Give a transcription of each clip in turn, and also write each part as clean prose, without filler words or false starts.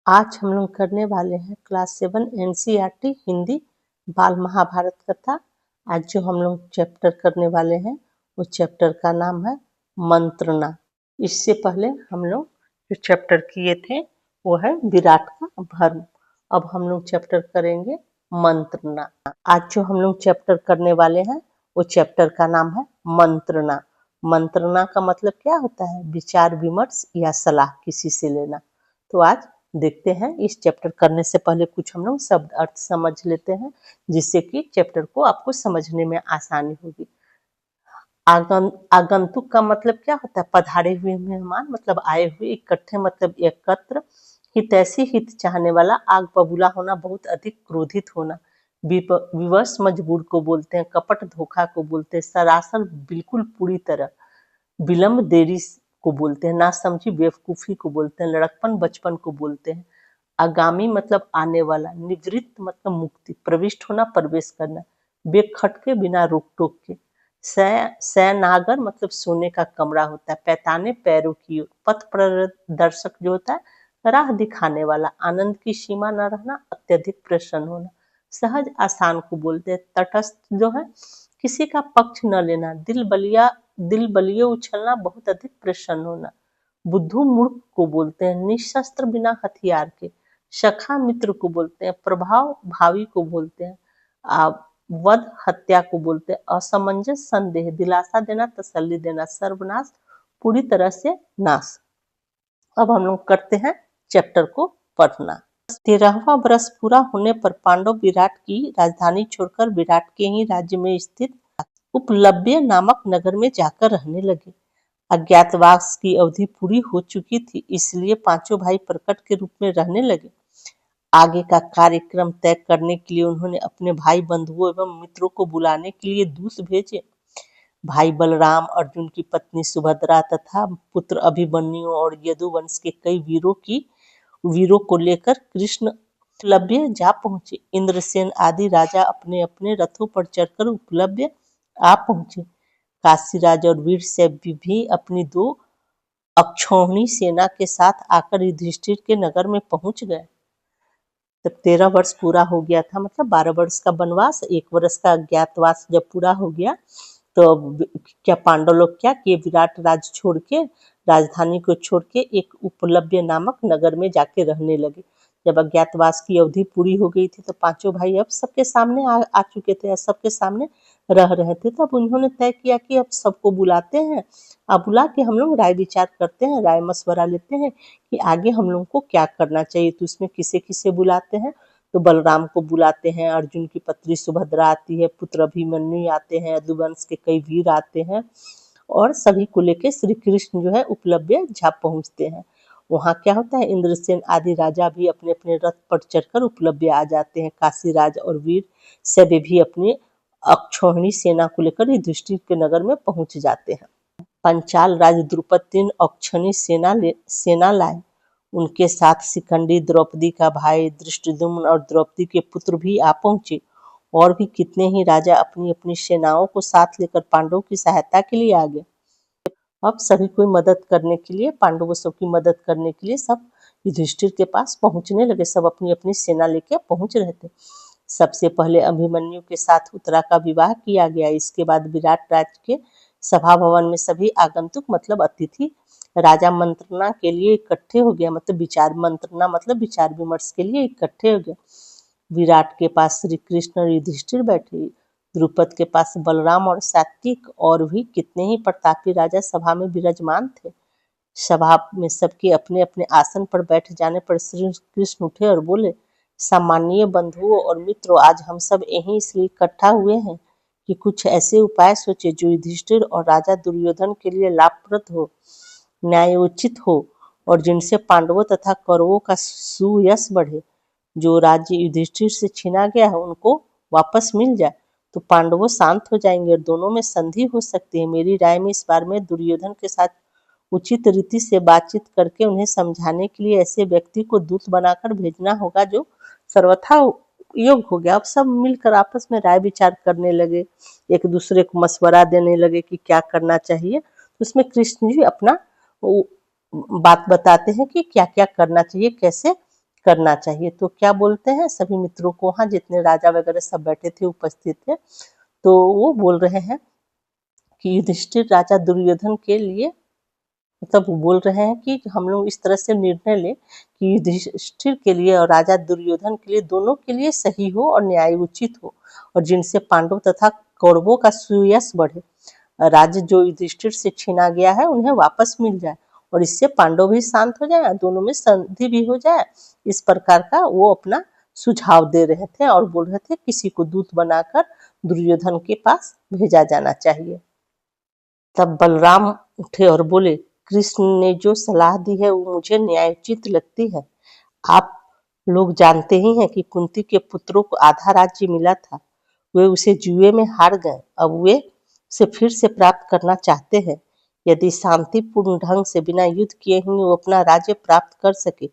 आज हम लोग करने वाले हैं क्लास 7 एनसीईआरटी हिंदी बाल महाभारत कथा। आज जो हम लोग चैप्टर करने वाले हैं उस चैप्टर का नाम है मंत्रणा। इससे पहले हम लोग जो चैप्टर किए थे वो है विराट का भर्म। अब हम लोग चैप्टर करेंगे मंत्रणा। आज जो हम लोग चैप्टर करने वाले हैं वो चैप्टर का नाम है मंत्रणा। मंत्रणा का मतलब क्या होता है? विचार विमर्श या सलाह किसी से लेना। तो आज देखते हैं। इस चैप्टर करने से पहले कुछ हम लोग शब्द अर्थ समझ लेते हैं जिससे कि चैप्टर को आपको समझने में आसानी होगी। आगंतुक का मतलब क्या होता है? पधारे हुए मेहमान मतलब आए हुए, इकट्ठे मतलब एकत्र। हितैषी हित चाहने वाला, आग बबूला होना, बहुत अधिक क्रोधित होना। विवश मजबूर को बोलते हैं, कपट धोखा को बोलते हैं, सरासर बिल्कुल पूरी तरह। विलंब देरी को बोलते हैं, नासमझी बेवकूफी को बोलते हैं, लड़कपन बचपन को बोलते हैं। आगामी मतलब आने वाला, निवृत्त मतलब मुक्ति, प्रविष्ट होना प्रवेश करना, बेखटके बिना रोक टोक के। सैनागर मतलब सोने का कमरा होता है। पैताने पैरों की ओर, पथ प्रदर्शक जो होता है राह दिखाने वाला, आनंद की सीमा न रहना, अत्यधिक प्रसन्न होना। सहज आसान को बोलते हैं, तटस्थ जो है किसी का पक्ष न लेना, दिल बलिए उछलना, बहुत अधिक प्रसन्न होना। बुद्धू मूर्ख को बोलते हैं, निशस्त्र बिना हथियार के। सखा मित्र को बोलते हैं, प्रभाव भावी को बोलते हैं। वध हत्या को बोलते हैं, असमंजस संदेह, दिलासा देना, तसल्ली देना, सर्वनाश पूरी तरह से नाश। अब हम लोग करते हैं चैप्टर को पढ़ना। 13वां वर्ष पूरा होने पर पांडव विराट की राजधानी छोड़कर विराट के ही राज्य में स्थित उपलब्य नामक नगर में जाकर रहने लगे। अज्ञातवास की अवधि पूरी हो चुकी थी, इसलिए पांचों भाई प्रकट के रूप में रहने लगे। आगे का कार्यक्रम तय करने के लिए उन्होंने अपने भाई बंधुओं एवं मित्रों को बुलाने के लिए दूत भेजे। भाई बलराम, अर्जुन की पत्नी सुभद्रा तथा पुत्र अभिमन्यु और यदुवंश के कई वीरों को लेकर कृष्ण उपलब्य जा पहुंचे। इंद्रसेन आदि राजा अपने अपने रथों पर चढ़कर उपलब्य आ पहुंचे। काशीराज और वीरसेन भी अपनी 2 अक्षौहिणी सेना के साथ आकर युधिष्ठिर के नगर में पहुंच गए। जब 13 वर्ष पूरा हो गया था, मतलब 12 वर्ष का वनवास, 1 वर्ष का अज्ञातवास जब पूरा हो गया तो क्या पांडव लोग क्या किए? विराट राज छोड़ के, राजधानी को छोड़ के एक उपलब्य नामक नगर में जाके रहने लगे। जब अज्ञातवास की अवधि पूरी हो गई थी तो पांचों भाई अब सबके सामने आ चुके थे, सबके सामने रह रहे थे। तब उन्होंने तय किया कि अब सबको बुलाते हैं, अब बुला के हम लोग राय विचार करते हैं, राय मशवरा लेते हैं कि आगे हम लोग को क्या करना चाहिए। तो उसमें किसे किसे बुलाते हैं? तो बलराम को बुलाते हैं, अर्जुन की पत्नी सुभद्रा आती है, पुत्र अभिमन्यु आते हैं, यदुवंश के कई वीर आते हैं और सभी को लेके श्री कृष्ण जो है उपलब्य जा पहुंचते हैं। वहाँ क्या होता है? इंद्रसेन आदि राजा भी अपने अपने रथ पर चढ़कर उपलब्य आ जाते हैं। काशीराज और वीर सभी भी अपने अक्षौहिणी सेना को लेकर युधिष्ठिर के नगर में पहुंच जाते हैं। पंचाल राज द्रुपद 3 अक्षौहिणी सेना लाए। उनके साथ शिखंडी, द्रौपदी का भाई धृष्टद्युम्न और द्रौपदी के पुत्र भी आ पहुंचे। और भी कितने ही राजा अपनी अपनी सेनाओं को साथ लेकर पांडवों की सहायता के लिए आ गए। अब सभी कोई मदद करने के लिए, पांडवों सबकी मदद करने के लिए सब युधिष्ठिर के पास पहुंचने लगे। सब अपनी अपनी सेना लेके पहुंच रहे थे। सबसे पहले अभिमन्यु के साथ उत्तरा का विवाह किया गया। इसके बाद विराट राज के सभा भवन में सभी आगंतुक मतलब अतिथि राजा मंत्रणा के लिए इकट्ठे हो गया। मतलब विचार, मंत्रणा मतलब विचार विमर्श के लिए इकट्ठे हो गए। विराट के पास श्री कृष्ण और युधिष्ठिर बैठे, द्रुपद के पास बलराम और सात्विक और भी कितने ही प्रतापी राजा सभा में विराजमान थे। सभा में सबके अपने अपने आसन पर बैठ जाने पर श्री कृष्ण उठे और बोले, सामान्य बंधुओं और मित्रों, आज हम सब यहीं इसलिए इकट्ठा हुए हैं कि कुछ ऐसे उपाय सोचे जो युधिष्ठिर और राजा दुर्योधन के लिए लाभप्रद हो, न्यायोचित हो और जिनसे पांडवों तथा कौरवों का सुयश बढ़े। जो राज्य युधिष्ठिर से छीना गया है उनको वापस मिल जाए तो पांडवों शांत हो जाएंगे और दोनों में संधि हो सकती है। मेरी राय में इस बार में दुर्योधन के साथ उचित रीति से बातचीत करके उन्हें समझाने के लिए ऐसे व्यक्ति को दूत बनाकर भेजना होगा जो सर्वथा योग हो गया। अब सब मिलकर आपस में राय विचार करने लगे, एक दूसरे को मशवरा देने लगे कि क्या करना चाहिए। तो उसमें कृष्ण जी अपना बात बताते हैं कि क्या क्या करना चाहिए, कैसे करना चाहिए। तो क्या बोलते हैं सभी मित्रों को, वहाँ जितने राजा वगैरह सब बैठे थे, उपस्थित थे, तो वो बोल रहे हैं कि युधिष्ठिर राजा दुर्योधन के लिए, मतलब वो बोल रहे हैं कि हम लोग इस तरह से निर्णय लें कि युधिष्ठिर के लिए और राजा दुर्योधन के लिए, दोनों के लिए सही हो और न्याय उचित हो, और जिनसे पांडव तथा कौरवों का सुयश बढ़े। राज्य जो युधिष्ठिर से छीना गया है उन्हें वापस मिल जाए, और इससे पांडव भी शांत हो जाए, दोनों में संधि भी हो जाए। इस प्रकार का वो अपना सुझाव दे रहे थे और बोल रहे थे किसी को दूत बनाकर दुर्योधन के पास भेजा जाना चाहिए। तब बलराम उठे और बोले, कृष्ण ने जो सलाह दी है वो मुझे न्यायोचित लगती है। आप लोग जानते ही हैं कि कुंती के पुत्रों को आधा राज्य मिला था, वे उसे जुए में हार गए, अब वे उसे फिर से प्राप्त करना चाहते हैं। यदि शांतिपूर्ण ढंग से बिना युद्ध किए ही वो अपना राज्य प्राप्त कर सके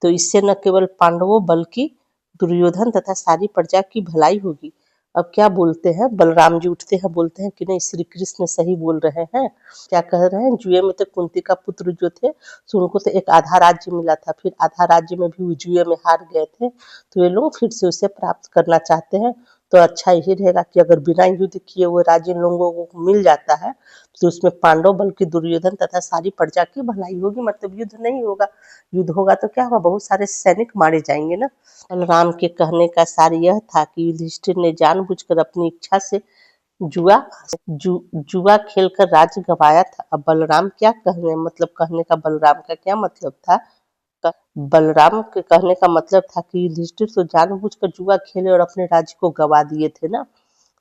तो इससे न केवल पांडवों बल्कि दुर्योधन तथा सारी प्रजा की भलाई होगी। अब क्या बोलते हैं, बलराम जी उठते हैं, बोलते हैं कि नहीं, श्री कृष्ण सही बोल रहे हैं। क्या कह रहे हैं, जुए में तो कुंती का पुत्र जो थे, तो उनको तो एक आधा राज्य मिला था, फिर आधा राज्य में भी वो जुए में हार गए थे, तो ये लोग फिर से उसे प्राप्त करना चाहते हैं। तो अच्छा यही रहेगा कि अगर बिना युद्ध किए वो राज्य इन लोगों को मिल जाता है तो उसमें पांडव बल्कि दुर्योधन तथा सारी प्रजा की भलाई होगी, मतलब युद्ध नहीं होगा। युद्ध होगा तो क्या होगा, बहुत सारे सैनिक मारे जाएंगे ना। बलराम के कहने का सार यह था कि युधिष्ठिर ने जानबूझकर अपनी इच्छा से जुआ जुआ खेलकर राज्य गंवाया था। अब बलराम क्या कहने, मतलब कहने का बलराम का क्या मतलब था, बलराम के कहने का मतलब था कि युधिष्ठिर तो जानबूझकर जुआ खेले और अपने राज्य को गंवा दिए थे ना।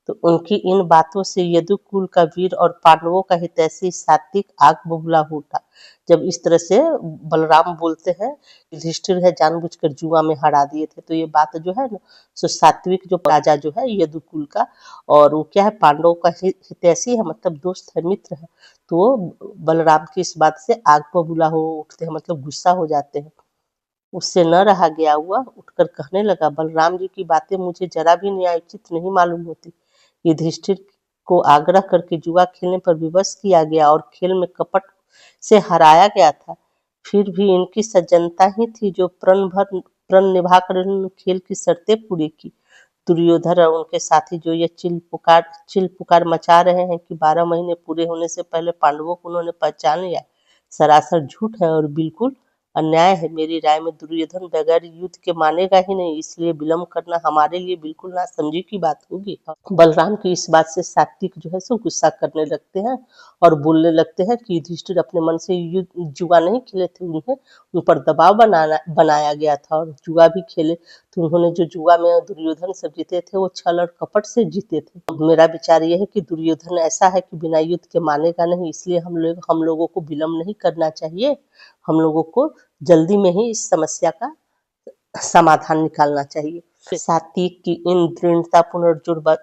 तो उनकी इन बातों से यदुकुल का वीर और पांडवों का हितैषी सात्विक आग बबूला हो उठा। जब इस तरह से बलराम बोलते हैं युधिष्ठिर है जानबूझकर जुआ में हरा दिए थे, तो ये बात जो है ना, सो सात्विक जो राजा जो है यदुकुल का, और वो क्या है, पांडवों का हितैषी है, मतलब दोस्त है, मित्र है, तो वो बलराम की इस बात से आग बबूला हो उठते हैं, मतलब गुस्सा हो जाते हैं। उससे न रहा गया हुआ उठकर कहने लगा, बलराम जी की बातें मुझे जरा भी न्यायोचित नहीं मालूम होती। युधिष्ठिर को आग्रह करके जुआ खेलने पर विवश किया गया और खेल में कपट से हराया गया था, फिर भी इनकी सज्जनता ही थी जो प्रण निभाकर इन्होंने खेल की शर्तें पूरी की। दुर्योधन और उनके साथी जो ये चिल पुकार मचा रहे हैं कि 12 महीने पूरे होने से पहले पांडवों को उन्होंने पहचान लिया, सरासर झूठ है और बिल्कुल अन्याय है। मेरी राय में दुर्योधन बगैर युद्ध के मानेगा ही नहीं, इसलिए विलंब करना हमारे लिए बिल्कुल नासमझी की बात होगी। बलराम की इस बात से सात्विक जो है सो गुस्सा करने लगते हैं और बोलने लगते हैं कि युधिष्ठिर अपने मन से जुआ नहीं खेले थे, उन्हें उन पर दबाव बनाया गया था, और जुआ भी खेले तो उन्होंने जो जुआ में दुर्योधन से जीते थे वो छल और कपट से जीते थे। मेरा विचार यह है कि दुर्योधन ऐसा है कि बिना युद्ध के मानेगा नहीं, इसलिए हम लोगों को विलंब नहीं करना चाहिए, हम लोगों को जल्दी में ही इस समस्या का समाधान निकालना चाहिए। सात्विक की इन दृढ़तापूर्ण और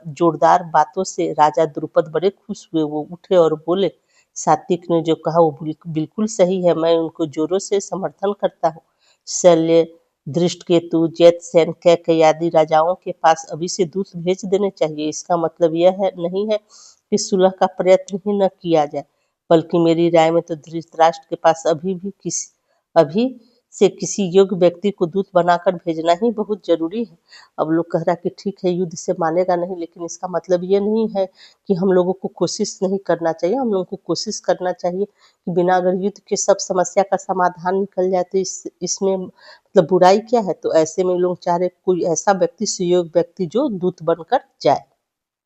जोरदार बातों से राजा द्रुपद बड़े खुश हुए, वो उठे और बोले, सात्विक ने जो कहा वो बिल्कुल सही है, मैं उनको जोरों से समर्थन करता हूँ। शल्य, दृष्टकेतु, जैतसेन, कैकेयी आदि राजाओं के पास अभी से दूत भेज देने चाहिए। इसका मतलब यह नहीं है कि सुलह का प्रयत्न ही न किया जाए, बल्कि मेरी राय में तो धृतराष्ट्र के पास अभी से किसी योग्य व्यक्ति को दूत बनाकर भेजना ही बहुत जरूरी है। अब लोग कह रहा कि ठीक है युद्ध से मानेगा नहीं, लेकिन इसका मतलब ये नहीं है कि हम लोगों को कोशिश नहीं करना चाहिए। हम लोगों को कोशिश करना चाहिए कि बिना अगर युद्ध के सब समस्या का समाधान निकल जाए तो इसमें मतलब बुराई क्या है। तो ऐसे में लोग चाह रहे कोई ऐसा व्यक्ति, सुयोग्य व्यक्ति जो दूत बनकर जाए।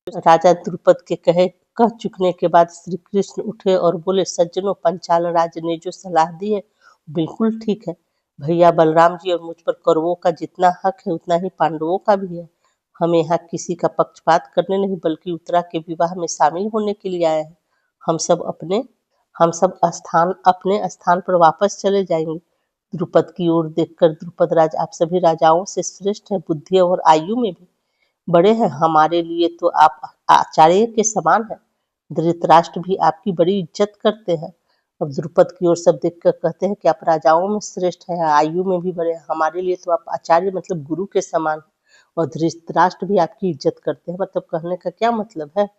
राजा द्रुपद के कह चुकने के बाद श्री कृष्ण उठे और बोले, सज्जनों, पंचाल राज ने जो सलाह दी है बिल्कुल ठीक है। भैया बलराम जी और मुझ पर कौरवों का जितना हक है उतना ही पांडवों का भी है। हम यहाँ किसी का पक्षपात करने नहीं बल्कि उत्तरा के विवाह में शामिल होने के लिए आए हैं। हम सब अपने स्थान पर वापस चले जाएंगे। द्रुपद की ओर देखकर द्रुपद राज, आप सभी राजाओं से श्रेष्ठ हैं, बुद्धि और आयु में भी बड़े हैं, हमारे लिए तो आप आचार्य के समान हैं। धृतराष्ट्र भी आपकी बड़ी इज्जत करते हैं। अब द्रुपद की ओर सब देखकर कहते हैं कि आप राजाओं में श्रेष्ठ हैं, आयु में भी बड़े हैं, हमारे लिए तो आप आचार्य मतलब गुरु के समान हैं, और धृतराष्ट्र भी आपकी इज्जत करते हैं। मतलब कहने का क्या मतलब है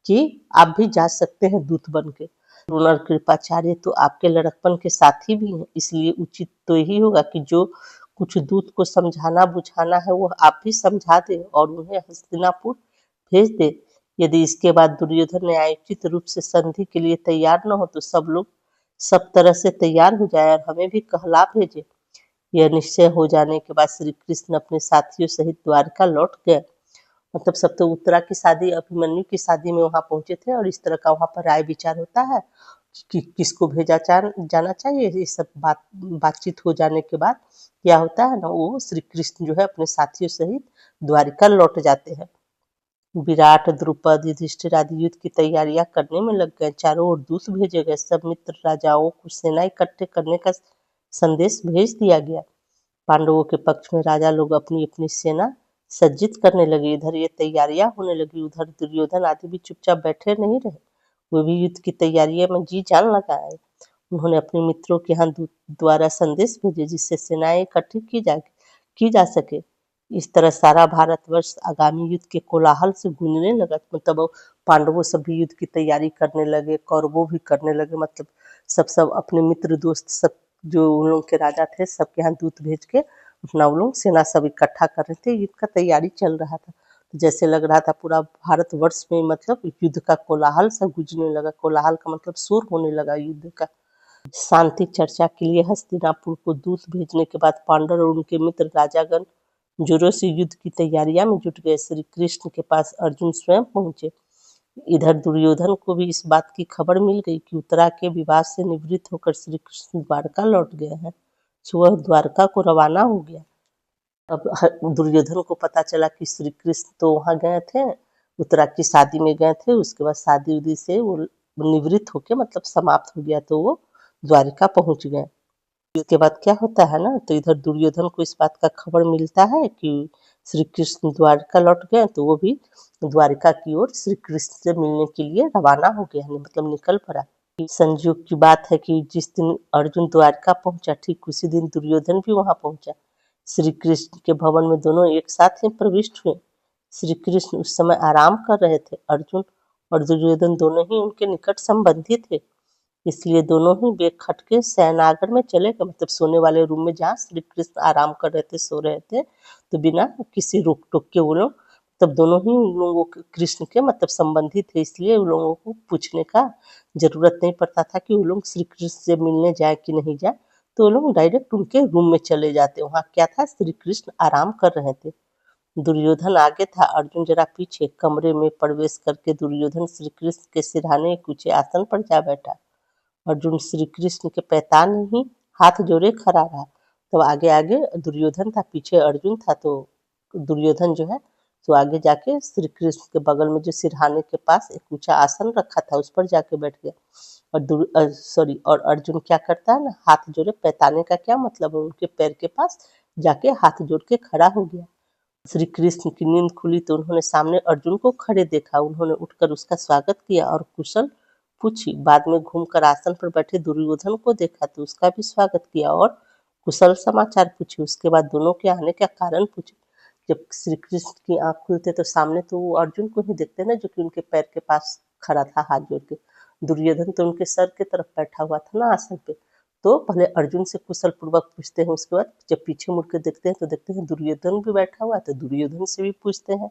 कि आप भी जा सकते हैं दूत बन के। द्रोण और कृपाचार्य तो आपके लड़कपन के साथी भी हैं, इसलिए उचित तो यही होगा कि जो कुछ दूत को समझाना बुझाना है वो आप भी समझा दे और उन्हें हस्तिनापुर भेज दे। यदि इसके बाद दुर्योधन न्यायोचित रूप से संधि के लिए तैयार न हो तो सब लोग सब तरह से तैयार हो जाए और हमें भी कहला भेजे। यह निश्चय हो जाने के बाद श्री कृष्ण अपने साथियों सहित द्वारका लौट गए। मतलब सब तो उत्तरा की शादी अभिमन्यु की शादी में वहां पहुंचे थे और इस तरह का वहां पर राय विचार होता है कि किसको भेजा जाना चाहिए। ये सब बातचीत हो जाने के बाद क्या होता है ना, वो श्री कृष्ण जो है अपने साथियों सहित द्वारिका लौट जाते हैं। विराट, द्रुपद, युधिष्ठिर आदि युद्ध की तैयारियां करने में लग गए। चारों ओर दूत भेजे गए। सब मित्र राजाओं को सेना इकट्ठे करने का संदेश भेज दिया गया। पांडवों के पक्ष में राजा लोग अपनी अपनी सेना सज्जित करने लगे। इधर ये तैयारियां होने लगी, उधर दुर्योधन आदि भी चुपचाप बैठे नहीं रहे। वो भी युद्ध की तैयारियों में जी जान लगाए। उन्होंने अपने मित्रों के यहाँ द्वारा संदेश भेजे जिससे सेनाएं इकट्ठी की जा सके। इस तरह सारा भारतवर्ष आगामी युद्ध के कोलाहल से गूंजने लगा। मतलब पांडवों सब भी युद्ध की तैयारी करने लगे, कौरवों भी करने लगे। मतलब सब सब अपने मित्र दोस्त सब जो उन लोग के राजा थे सबके यहाँ दूत भेज के अपना वो लोग सेना सब इकट्ठा कर रहे थे। युद्ध का तैयारी चल रहा था। जैसे लग रहा था पूरा भारतवर्ष में मतलब युद्ध का कोलाहल सा गूंजने लगा। कोलाहल का मतलब शोर होने लगा युद्ध का। शांति चर्चा के लिए हस्तिनापुर को दूत भेजने के बाद पांडव और उनके मित्र राजागण जोरों से युद्ध की तैयारियां में जुट गए। श्री कृष्ण के पास अर्जुन स्वयं पहुंचे। इधर दुर्योधन को भी इस बात की खबर मिल गई कि उत्तरा के विवाह से निवृत्त होकर श्री कृष्ण द्वारका लौट गए हैं। सो वह द्वारका को रवाना हो गया। अब दुर्योधन को पता चला कि श्री कृष्ण तो वहां गए थे, उत्तरा की शादी में गए थे। उसके बाद शादी उदी से वो निवृत्त होके मतलब समाप्त हो गया तो वो द्वारिका पहुंच गए। इसके बाद क्या होता है ना, तो इधर दुर्योधन को इस बात का खबर मिलता है कि श्री कृष्ण द्वारका लौट गए तो वो भी द्वारिका की ओर श्री कृष्ण से मिलने के लिए रवाना हो गया, मतलब निकल पड़ा। संयोग की बात है कि जिस दिन अर्जुन द्वारका पहुंचा ठीक उसी दिन दुर्योधन भी वहां पहुंचा। श्री कृष्ण के भवन में दोनों एक साथ ही प्रविष्ट हुए। श्री कृष्ण उस समय आराम कर रहे थे। अर्जुन और दुर्योधन दोनों ही उनके निकट संबंधी थे, इसलिए दोनों ही बेखटके शयनागार में चले गए। मतलब सोने वाले रूम में जहाँ श्री कृष्ण आराम कर रहे थे, सो रहे थे, तो बिना किसी रोक टोक के वो लोग तब दोनों ही उन लोगों के कृष्ण के मतलब संबंधी थे, इसलिए उन लोगों को पूछने का जरूरत नहीं पड़ता था कि वो लोग श्री कृष्ण से मिलने जाए कि नहीं जाए। तो वो लोग डायरेक्ट उनके रूम में चले जाते। वहाँ क्या था, श्री कृष्ण आराम कर रहे थे। दुर्योधन आगे था, अर्जुन जरा पीछे। कमरे में प्रवेश करके दुर्योधन श्री कृष्ण के सिरहाने एक ऊंचे आसन पर जा बैठा। अर्जुन श्री कृष्ण के पैतान ही हाथ जोड़े खड़ा रहा। तो आगे आगे दुर्योधन था, पीछे अर्जुन था। तो दुर्योधन जो है तो आगे जाके श्री कृष्ण के बगल में जो सिरहाने के पास एक ऊंचा आसन रखा था उस पर जाके बैठ गया। और अर्जुन क्या करता है ना, हाथ जोड़े। पैताने का क्या मतलब है, उनके पैर के पास जाके हाथ जोड़ के खड़ा हो गया। श्री कृष्ण की नींद खुली तो उन्होंने सामने अर्जुन को खड़े देखा। उन्होंने उठकर उसका स्वागत किया और कुशल पूछी। बाद में घूमकर आसन पर बैठे दुर्योधन को देखा तो उसका भी स्वागत किया और कुशल समाचार पूछे। उसके बाद दोनों के आने का कारण पूछे। जब श्री कृष्ण की आंख खुलते तो सामने तो वो अर्जुन को ही देखते ना, जो कि उनके पैर के पास खड़ा था हाथ जोड़ के। दुर्योधन तो उनके सर की तरफ बैठा हुआ था ना आसन पे। तो पहले अर्जुन से कुशल पूर्वक पूछते हैं, उसके बाद जब पीछे मुड़ के देखते हैं तो देखते हैं दुर्योधन भी बैठा हुआ है, तो दुर्योधन से भी पूछते हैं।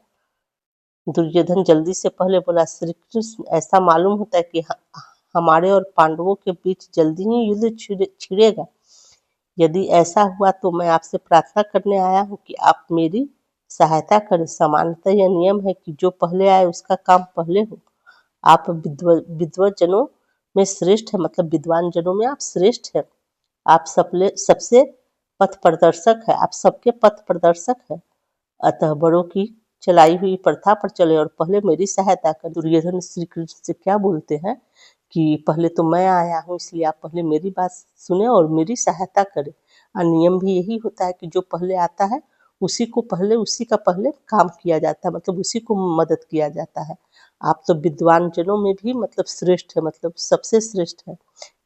दुर्योधन जल्दी से पहले बोला, श्री कृष्ण ऐसा मालूम होता है कि हमारे और पांडवों के बीच जल्दी ही युद्ध छिड़ेगा। यदि ऐसा हुआ तो मैं आपसे प्रार्थना करने आया हूँ कि आप मेरी सहायता करें। सामान्यतः यह नियम है कि जो पहले आए उसका काम पहले हो। आप विद्वत जनों में श्रेष्ठ है, मतलब विद्वान जनों में आप श्रेष्ठ है। आप सबसे पथ प्रदर्शक है, आप सबके पथ प्रदर्शक है। अतः बड़ों की चलाई हुई प्रथा पर चले और पहले मेरी सहायता कर। दुर्योधन श्री कृष्ण से क्या बोलते हैं कि पहले तो मैं आया हूँ, इसलिए आप पहले मेरी बात सुने और मेरी सहायता करें। और नियम भी यही होता है कि जो पहले आता है उसी का पहले काम किया जाता है, मतलब उसी को मदद किया जाता है। आप तो विद्वान जनों में भी मतलब श्रेष्ठ है, मतलब सबसे श्रेष्ठ है,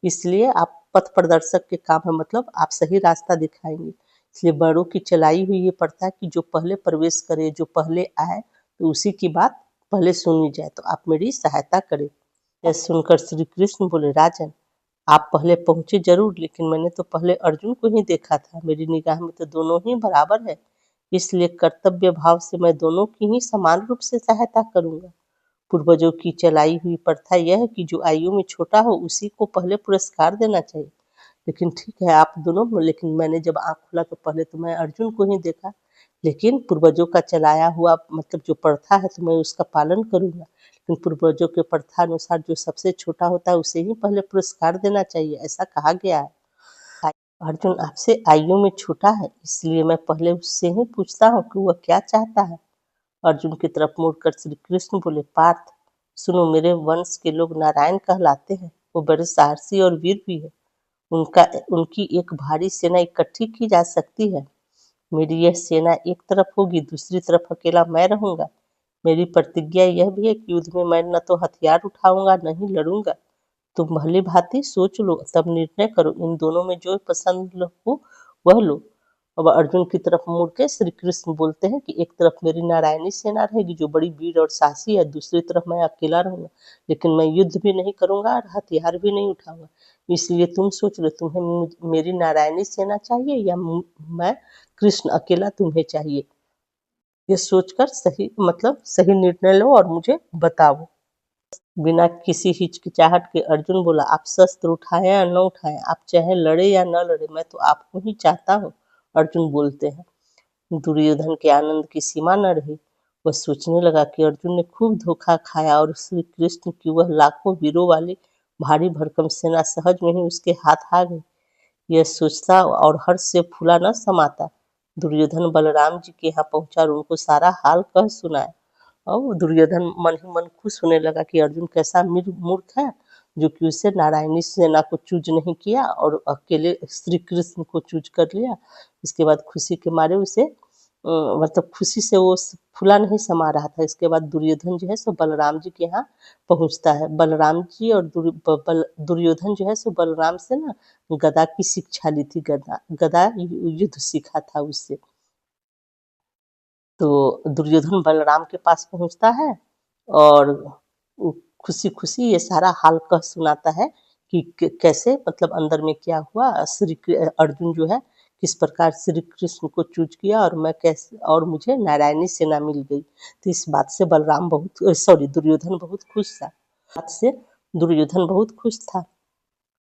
इसलिए आप पथ प्रदर्शक के काम है, मतलब आप सही रास्ता दिखाएंगे। इसलिए बड़ों की चलाई हुई ये प्रथा है कि जो पहले प्रवेश करे, जो पहले आए, तो उसी की बात पहले सुनी जाए। तो आप मेरी सहायता करें। यह सुनकर श्री कृष्ण बोले, राजन आप पहले पहुंचे जरूर, लेकिन मैंने तो पहले अर्जुन को ही देखा था। मेरी निगाह में तो दोनों ही बराबर है, इसलिए कर्तव्य भाव से मैं दोनों की ही समान रूप से सहायता करूंगा। पूर्वजों की चलाई हुई प्रथा यह है कि जो आयु में छोटा हो उसी को पहले पुरस्कार देना चाहिए। लेकिन ठीक है आप दोनों, लेकिन मैंने जब आँख खोला तो पहले तो मैं अर्जुन को ही देखा। लेकिन पूर्वजों का चलाया हुआ मतलब जो प्रथा है तो मैं उसका पालन करूँगा। लेकिन पूर्वजों के प्रथा अनुसार जो सबसे छोटा होता है उसे ही पहले पुरस्कार देना चाहिए, ऐसा कहा गया है। अर्जुन आपसे आयु में छोटा है, इसलिए मैं पहले उससे ही पूछता हूँ कि वह क्या चाहता है। अर्जुन की तरफ मुड़कर श्री कृष्ण बोले, पार्थ सुनो, मेरे वंश के लोग नारायण कहलाते हैं। वो बड़े साहसी और वीर भी है। उनका उनकी एक भारी सेना इकट्ठी की जा सकती है। मेरी यह सेना एक तरफ होगी, दूसरी तरफ अकेला मैं रहूंगा। मेरी प्रतिज्ञा यह भी है कि युद्ध में मैं न तो हथियार उठाऊंगा न ही लड़ूंगा। तुम भली भांति सोच लो, तब निर्णय करो। इन दोनों में जो पसंद हो वह लो। अब अर्जुन की तरफ मुड़ के श्री कृष्ण बोलते हैं कि एक तरफ मेरी नारायणी सेना रहेगी जो बड़ी वीर और साहसी है, दूसरी तरफ मैं अकेला रहूंगा। लेकिन मैं युद्ध भी नहीं करूंगा और हथियार भी नहीं उठाऊंगा। इसलिए तुम सोच लो, तुम्हें मेरी नारायणी सेना चाहिए या मैं कृष्ण अकेला तुम्हें चाहिए। ये सोचकर सही निर्णय लो और मुझे बताओ। बिना किसी हिचकिचाहट के अर्जुन बोला, आप शस्त्र उठाए या न उठाए, आप चाहे लड़े या न लड़े, मैं तो आपको ही चाहता हूँ। अर्जुन बोलते हैं। दुर्योधन के आनंद की सीमा न रही। वह सोचने लगा कि अर्जुन ने खूब धोखा खाया और श्री कृष्ण की वह लाखों वीरों वाली भारी भरकम सेना सहज में ही उसके हाथ आ गई। यह सोचता और हर्ष से फूला न समाता। दुर्योधन बलराम जी के यहाँ पहुंचा और उनको सारा हाल कह सुनाया। और दुर्योधन मन ही मन खुश होने लगा कि अर्जुन कैसा मूर्ख है जो कि उसे नारायणी सेना को चूज नहीं किया और अकेले श्री कृष्ण को चूज कर लिया। इसके बाद खुशी के मारे उसे खुशी से वो फूला नहीं समा रहा था। इसके बाद दुर्योधन जो है सो बलराम जी के यहाँ पहुंचता है। बलराम जी और दुर्योधन जो है सो बलराम से ना गदा की शिक्षा ली थी। गदा गदा युद्ध सीखा था उससे। तो दुर्योधन बलराम के पास पहुंचता है और खुशी खुशी ये सारा हाल कह सुनाता है कि कैसे अंदर में क्या हुआ। अर्जुन जो है किस प्रकार श्री कृष्ण को चूज किया और मैं कैसे और मुझे नारायणी सेना मिल गई। तो इस बात से दुर्योधन बहुत खुश था। बात से दुर्योधन बहुत खुश था।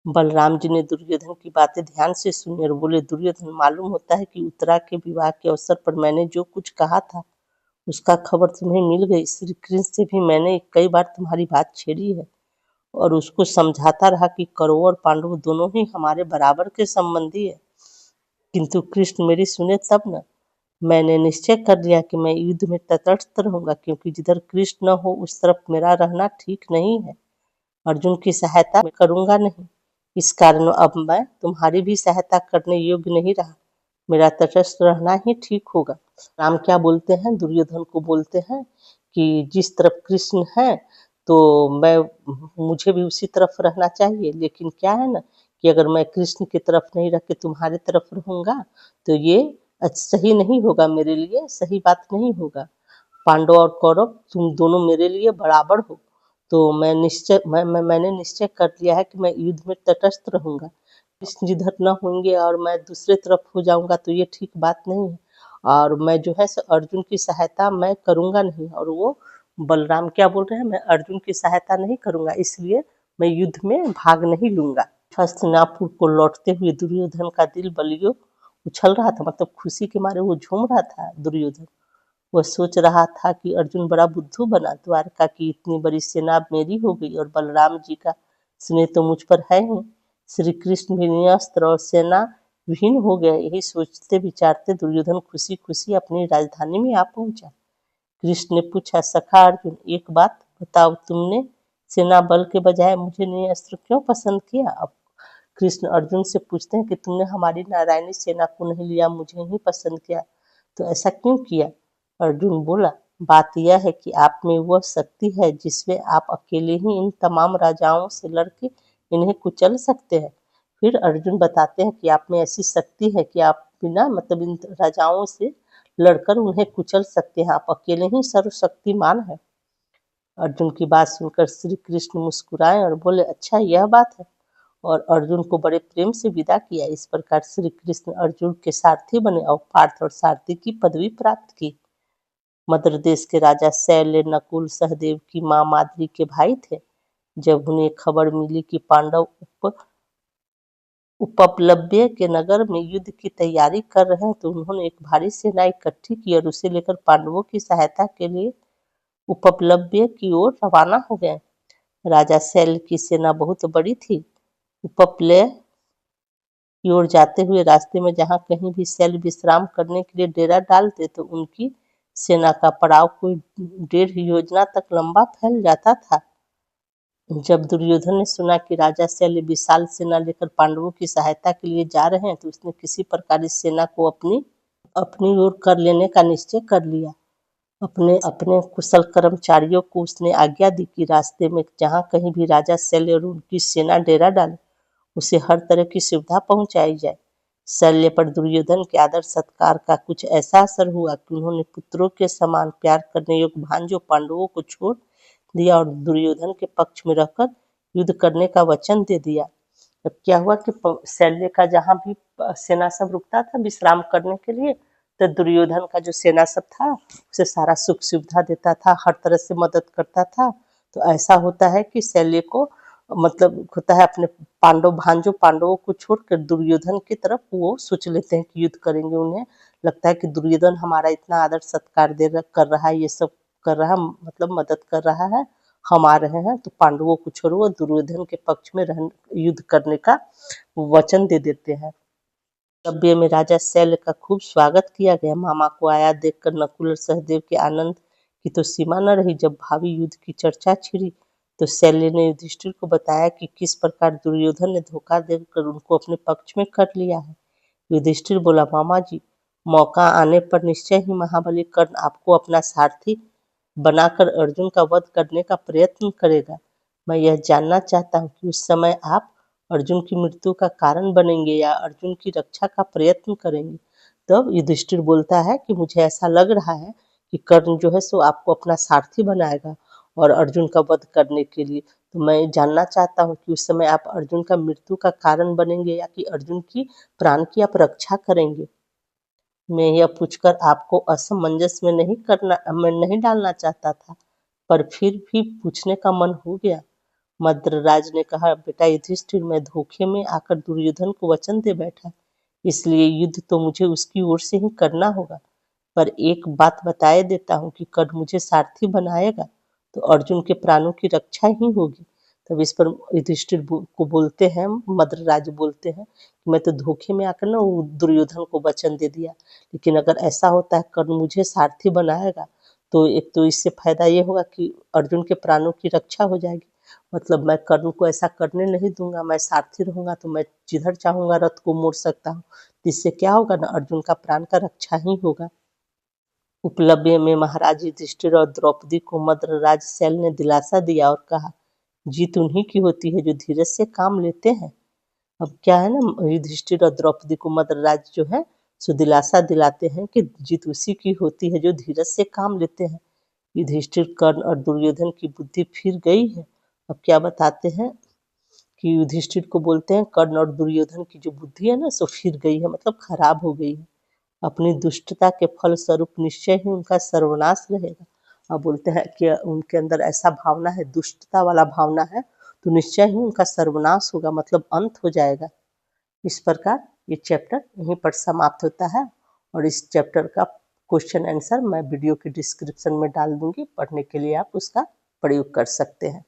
बलराम जी ने दुर्योधन की बातें ध्यान से सुनी और बोले, दुर्योधन मालूम होता है कि उत्तरा के विवाह के अवसर पर मैंने जो कुछ कहा था उसका खबर तुम्हें मिल गई। श्री कृष्ण से भी मैंने कई बार तुम्हारी बात छेड़ी है और उसको समझाता रहा कि कौरव और पांडव दोनों ही हमारे बराबर के संबंधी है। किंतु कृष्ण मेरी सुने तब न। मैंने निश्चय कर लिया कि मैं युद्ध में तटस्थ रहूंगा, क्योंकि जिधर कृष्ण न हो उस तरफ मेरा रहना ठीक नहीं है। अर्जुन की सहायता मैं करूंगा नहीं। इस कारण अब मैं तुम्हारी भी सहायता करने योग्य नहीं रहा। मेरा तटस्थ रहना ही ठीक होगा। राम क्या बोलते हैं, दुर्योधन को बोलते हैं कि जिस तरफ कृष्ण है तो मैं मुझे भी उसी तरफ रहना चाहिए। लेकिन क्या है ना कि अगर मैं कृष्ण की तरफ नहीं रह के तुम्हारी तरफ रहूंगा तो ये सही नहीं होगा, मेरे लिए सही बात नहीं होगा। पांडव और कौरव तुम दोनों मेरे लिए बराबर हो। तो मैंने निश्चय कर लिया है कि मैं युद्ध में तटस्थ रहूंगा। कृष्ण जिधर न होंगे और मैं दूसरे तरफ हो जाऊंगा तो ये ठीक बात नहीं है। और मैं जो है अर्जुन की सहायता मैं करूंगा नहीं। और वो बलराम क्या बोल रहे हैं, मैं अर्जुन की सहायता नहीं करूंगा, इसलिए मैं युद्ध में भाग नहीं लूंगा। हस्तिनापुर को लौटते हुए दुर्योधन का दिल बलियो उछल रहा था। खुशी के मारे वो झूम रहा था दुर्योधन। वह सोच रहा था कि अर्जुन बड़ा बुद्धू बना। द्वारका की इतनी बड़ी सेना मेरी हो गई और बलराम जी का स्नेह तो मुझ पर है ही। श्री कृष्ण भी निरस्त्र और सेना विहीन हो गया। यही सोचते विचारते दुर्योधन खुशी खुशी अपनी राजधानी में आ पहुंचा। कृष्ण ने पूछा, सखा अर्जुन, एक बात बताओ, तुमने सेना बल के बजाय मुझे निरस्त्र क्यों पसंद किया? अब कृष्ण अर्जुन से पूछते हैं कि तुमने हमारी नारायणी सेना को नहीं लिया, मुझे ही पसंद किया, तो ऐसा क्यों किया? अर्जुन बोला, बात यह है कि आप में वह शक्ति है जिसमें आप अकेले ही इन तमाम राजाओं से लड़के इन्हें कुचल सकते हैं। फिर अर्जुन बताते हैं कि आप में ऐसी शक्ति है कि आप बिना इन राजाओं से लड़कर उन्हें कुचल सकते हैं। आप अकेले ही सर्वशक्तिमान है। अर्जुन की बात सुनकर श्री कृष्ण मुस्कुराए और बोले, अच्छा यह बात है। और अर्जुन को बड़े प्रेम से विदा किया। इस प्रकार श्री कृष्ण अर्जुन के सारथी बने और पार्थ और सारथी की पदवी प्राप्त की। मद्र देश के राजा शैल्य नकुल सहदेव की मां माद्री के भाई थे। जब उन्हें खबर मिली कि पांडव उपप्लव्य के नगर में युद्ध की तैयारी कर रहे हैं, तो उन्होंने एक भारी सेना इकट्ठी की और उसे लेकर पांडवों की सहायता के लिए उपप्लव्य की ओर रवाना हो गए। राजा शैल की सेना बहुत बड़ी थी। उपप्लव्य की ओर जाते हुए रास्ते में जहां कहीं भी शैल विश्राम करने के लिए डेरा डालते, तो उनकी सेना का पड़ाव कोई 1.5 योजना तक लंबा फैल जाता था। जब दुर्योधन ने सुना कि राजा शैल विशाल सेना लेकर पांडवों की सहायता के लिए जा रहे हैं, तो उसने किसी प्रकार इस सेना को अपनी ओर कर लेने का निश्चय कर लिया। अपने कुशल कर्मचारियों को उसने आज्ञा दी कि रास्ते में जहां कहीं भी राजा शैल और उनकी सेना डेरा डाले, उसे हर तरह की सुविधा पहुंचाई जाए। शल्य पर दुर्योधन के आदर सत्कार का कुछ ऐसा असर हुआ कि उन्होंने पुत्रों के समान प्यार करने योग्य भांजों पांडवों को छोड़ दिया और दुर्योधन के पक्ष में रहकर युद्ध करने का वचन दे दिया। अब क्या हुआ कि शल्य का जहां भी सेना सब रुकता था विश्राम करने के लिए, तो दुर्योधन का जो सेना सब था उसे सारा सुख सुविधा देता था, हर तरह से मदद करता था। तो ऐसा होता है कि शल्य को मतलब होता है अपने भांजों पांडवों को छोड़कर दुर्योधन की तरफ वो सोच लेते हैं कि युद्ध करेंगे। उन्हें लगता है कि दुर्योधन हमारा इतना आदर सत्कार कर रहा है, ये सब कर रहा है, मतलब मदद कर रहा है, हम आ रहे हैं, तो पांडवों को छोड़ो, दुर्योधन के पक्ष में युद्ध करने का वचन दे देते हैं। कव्य में राजा शैल का खूब स्वागत किया गया। मामा को आया देखकर नकुल और सहदेव के आनंद की तो सीमा न रही। जब भावी युद्ध की चर्चा छिड़ी, तो शैल्य ने युधिष्ठिर को बताया कि किस प्रकार दुर्योधन ने धोखा देकर उनको अपने पक्ष में कर लिया है। युधिष्ठिर बोला, मामा जी, मौका आने पर निश्चय ही महाबली कर्ण आपको अपना सारथी बनाकर अर्जुन का वध करने का प्रयत्न करेगा। मैं यह जानना चाहता हूँ कि उस समय आप अर्जुन की मृत्यु का कारण बनेंगे या अर्जुन की रक्षा का प्रयत्न करेंगे। तब युधिष्ठिर बोलता है कि मुझे ऐसा लग रहा है कि कर्ण जो है सो आपको अपना सारथी बनाएगा और अर्जुन का वध करने के लिए। तो मैं जानना चाहता हूँ कि उस समय आप अर्जुन का मृत्यु का कारण बनेंगे या कि अर्जुन की प्राण की आप रक्षा करेंगे। मैं यह पूछकर आपको असमंजस में नहीं डालना चाहता था, पर फिर भी पूछने का मन हो गया। मद्रराज ने कहा, बेटा युधिष्ठिर, मैं धोखे में आकर दुर्योधन को वचन दे बैठा, इसलिए युद्ध तो मुझे उसकी ओर से ही करना होगा। पर एक बात बताए देता हूँ कि कर्ण मुझे सारथी बनाएगा तो अर्जुन के प्राणों की रक्षा ही होगी। तब इस पर युधिष्ठिर को बोलते हैं, मद्रराज बोलते हैं कि मैं तो धोखे में आकर ना दुर्योधन को वचन दे दिया, लेकिन अगर ऐसा होता है कर्ण मुझे सारथी बनाएगा, तो एक तो इससे फायदा ये होगा कि अर्जुन के प्राणों की रक्षा हो जाएगी। मतलब मैं कर्ण को ऐसा करने नहीं दूंगा, मैं सारथी रहूंगा तो मैं जिधर चाहूंगा रथ को मोड़ सकता हूँ। इससे क्या होगा ना, अर्जुन का प्राण का रक्षा ही होगा। उपलब्य में महाराज युधिष्ठिर और द्रौपदी को मद्रराज शैल ने दिलासा दिया और कहा, जीत उन्हीं की होती है जो धीरज से काम लेते हैं। अब क्या है ना, युधिष्ठिर और द्रौपदी को मद्रराज जो है सो दिलासा दिलाते हैं कि जीत उसी की होती है जो धीरज से काम लेते हैं। युधिष्ठिर, कर्ण और दुर्योधन की बुद्धि फिर गई है। अब क्या बताते हैं कि युधिष्ठिर को बोलते हैं कर्ण और दुर्योधन की जो बुद्धि है ना सो फिर गई है, मतलब खराब हो गई है। अपनी दुष्टता के फल स्वरूप निश्चय ही उनका सर्वनाश रहेगा। अब बोलते हैं कि उनके अंदर ऐसा भावना है, दुष्टता वाला भावना है, तो निश्चय ही उनका सर्वनाश होगा, मतलब अंत हो जाएगा। इस प्रकार ये चैप्टर यहीं पर समाप्त होता है और इस चैप्टर का क्वेश्चन आंसर मैं वीडियो के डिस्क्रिप्शन में डाल दूंगी, पढ़ने के लिए आप उसका प्रयोग कर सकते हैं।